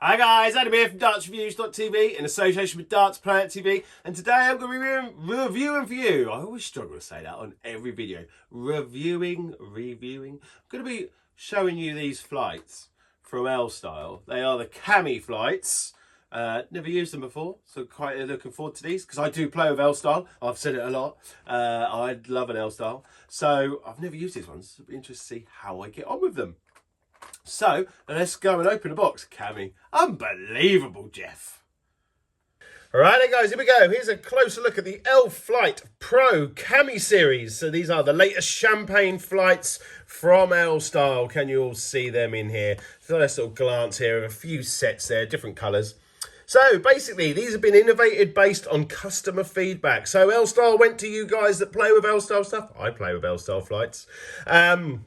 Hi guys, Adam here from dartsreviews.tv in association with Darts Planet TV, and today I'm going to be reviewing for you. I always struggle to say that on every video. Reviewing. I'm going to be showing you these flights from L-Style. They are the cami flights. Never used them before, so quite looking forward to these because I do play with L-Style. I've said it a lot. I love an L-Style, so I've never used these ones. It'll be interesting to see how I get on with them. So let's go and open the box. Cami, unbelievable, Jeff. Alright then guys, here we go. Here's a closer look at the L Flight Pro Cami series. So these are the latest champagne flights from L-Style. Can you all see them in here? So let's sort of glance here of a few sets there, different colours. So basically, these have been innovated based on customer feedback. So L-Style went to you guys that play with L-Style stuff. I play with L-Style flights. And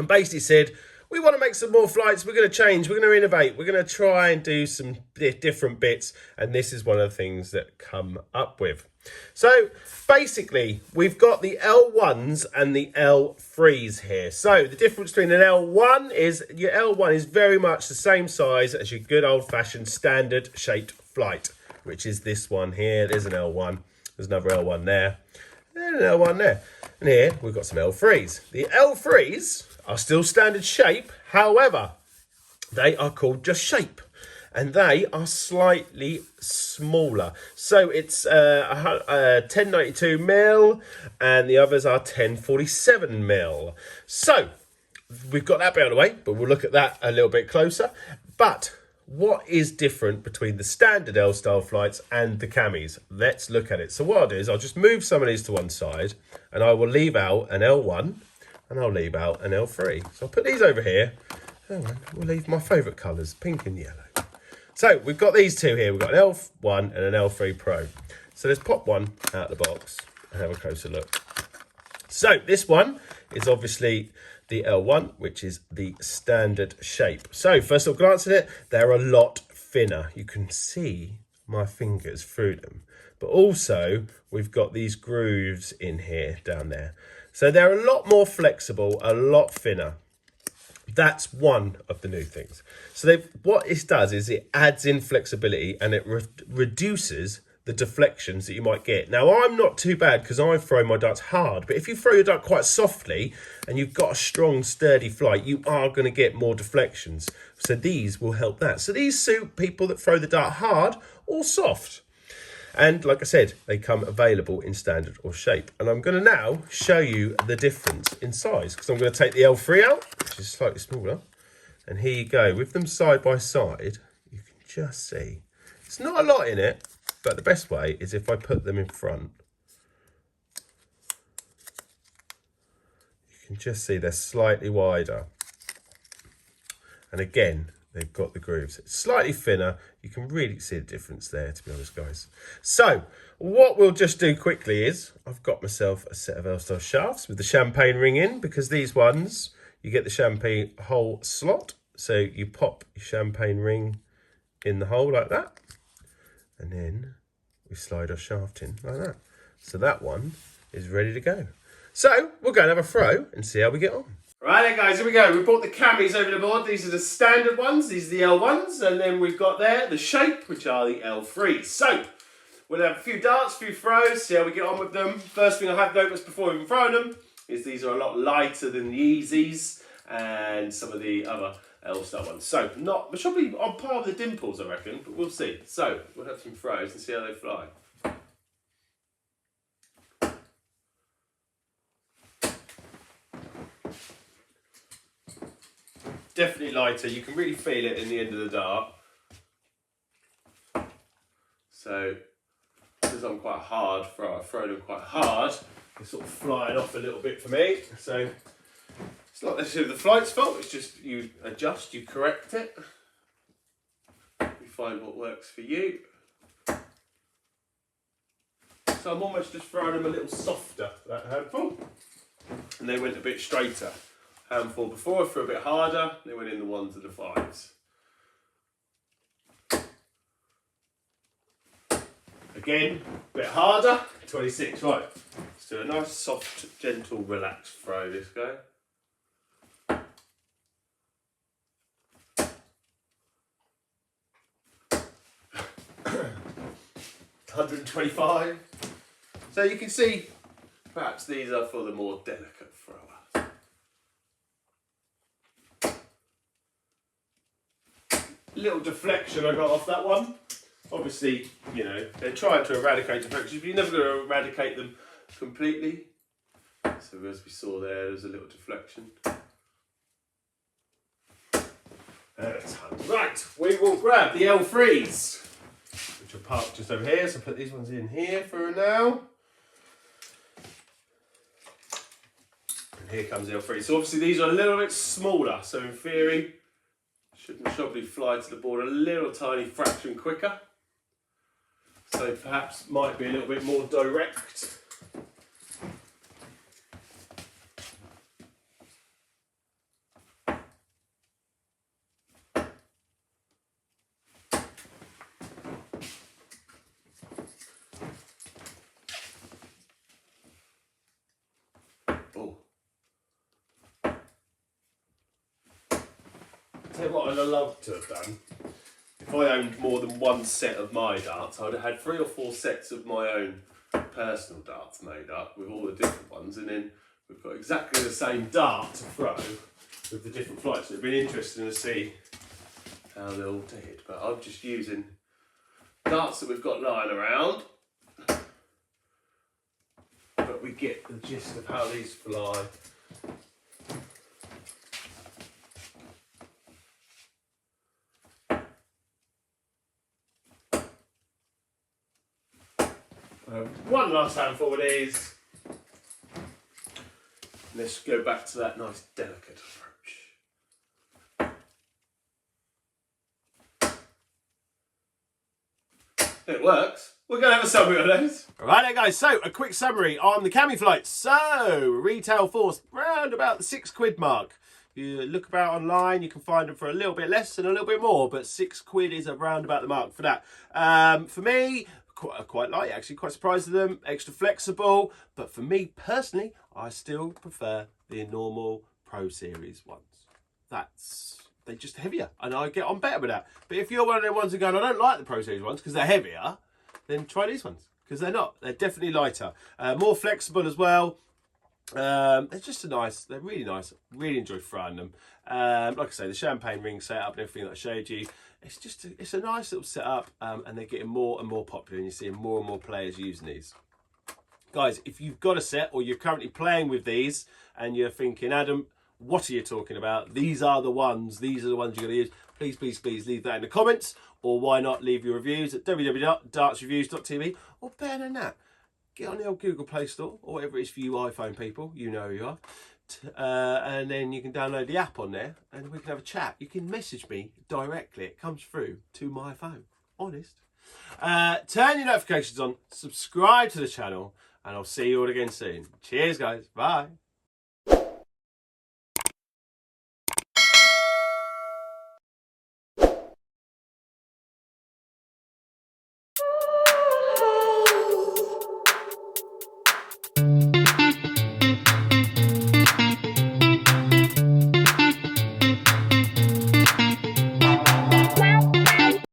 basically said, we want to make some more flights. We're going to change. We're going to innovate. We're going to try and do some different bits. And this is one of the things that come up with. So basically, we've got the L1s and the L3s here. So the difference between an L1 is your L1 is very much the same size as your good old-fashioned standard shaped flight, which is this one here. There's an L1. There's another L1 there. And an L1 there. And here we've got some L3s. The L3s are still standard shape, however, they are called just shape, and they are slightly smaller. So it's 1092 mil, and the others are 1047 mil. So we've got that bit out of the way, but we'll look at that a little bit closer. But what is different between the standard L-Style flights and the camis? Let's look at it. So what I'll do is I'll just move some of these to one side, and I will leave out an L1, and I'll leave out an L3. So I'll put these over here. Hang on, we'll leave my favourite colours, pink and yellow. So we've got these two here. We've got an L1 and an L3 Pro. So let's pop one out of the box and have a closer look. So this one is obviously the L1, which is the standard shape. So first of all, glance at it, they're a lot thinner. You can see my fingers through them. But also, we've got these grooves in here, down there. So they're a lot more flexible, a lot thinner. That's one of the new things. So what it does is it adds in flexibility and it reduces the deflections that you might get. Now, I'm not too bad because I throw my darts hard, but if you throw your dart quite softly and you've got a strong, sturdy flight, you are going to get more deflections. So these will help that. So these suit people that throw the dart hard or soft. And like I said, they come available in standard or shape. And I'm going to now show you the difference in size, because I'm going to take the L3 out, which is slightly smaller. And here you go. With them side by side, you can just see. It's not a lot in it, but the best way is if I put them in front. You can just see they're slightly wider. And again, they've got the grooves. It's slightly thinner. You can really see the difference there, to be honest, guys. So what we'll just do quickly is I've got myself a set of L-Style shafts with the champagne ring in, because these ones, you get the champagne hole slot. So you pop your champagne ring in the hole like that. And then we slide our shaft in like that. So that one is ready to go. So we'll go and have a throw and see how we get on. Right then guys, here we go. We brought the camis over the board. These are the standard ones. These are the L1s. And then we've got there the shape, which are the L3s. So we'll have a few darts, a few throws, see how we get on with them. First thing I have noticed before even throwing them is these are a lot lighter than the Easies and some of the other L-Style ones. So not, but probably on par with the Dimples, I reckon, but we'll see. So we'll have some throws and see how they fly. Definitely lighter. You can really feel it in the end of the dart. So, because I'm quite a hard thrower, I throw them quite hard, they're sort of flying off a little bit for me. So, it's not necessarily the flight's fault, it's just you adjust, you correct it. You find what works for you. So I'm almost just throwing them a little softer, that handful. And they went a bit straighter. Handful before, I threw a bit harder, they went in the 1s and the 5s. Again, a bit harder, 26, right. Let's do a nice, soft, gentle, relaxed throw this go. 125. So you can see, perhaps these are for the more delicate throwers. Little deflection I got off that one. Obviously, you know, they're trying to eradicate deflections, but you're never going to eradicate them completely. So as we saw there's a little deflection. Right, we will grab the L3s, which are parked just over here. So put these ones in here for now. And here comes the L3. So obviously these are a little bit smaller. So in theory, should probably fly to the board a little tiny fraction quicker. So perhaps might be a little bit more direct. Tell you what I'd have loved to have done, if I owned more than one set of my darts, I'd have had 3 or 4 sets of my own personal darts made up with all the different ones, and then we've got exactly the same dart to throw with the different flights. It'd be interesting to see how they all did, but I'm just using darts that we've got lying around, but we get the gist of how these fly. One last handful of these. Let's go back to that nice delicate approach. It works. We're going to have a summary of those. Right there guys, so a quick summary on the cami flights. So, retail force around about the £6 mark. You look about online, you can find them for a little bit less and a little bit more, but £6 is around about the mark for that. For me, quite like, actually quite surprised at them, extra flexible, but for me personally, I still prefer the normal Pro Series ones. They're just heavier, and I get on better with that. But if you're one of them ones who are going, I don't like the Pro Series ones because they're heavier, then try these ones, because they're not. They're definitely lighter, more flexible as well. They're just they're really nice. Really enjoy throwing them. Like I say, the champagne ring setup and everything that I showed you, it's a nice little setup, and they're getting more and more popular, and you're seeing more and more players using these. Guys, if you've got a set or you're currently playing with these and you're thinking, Adam, what are you talking about? These are the ones you're going to use. Please, please, please leave that in the comments, or why not leave your reviews at www.dartsreviews.tv, or better than that, get on the old Google Play Store, or whatever it is for you iPhone people, you know who you are. And then you can download the app on there and we can have a chat. You can message me directly. It comes through to my phone. Honest. Turn your notifications on, subscribe to the channel, and I'll see you all again soon. Cheers, guys. Bye.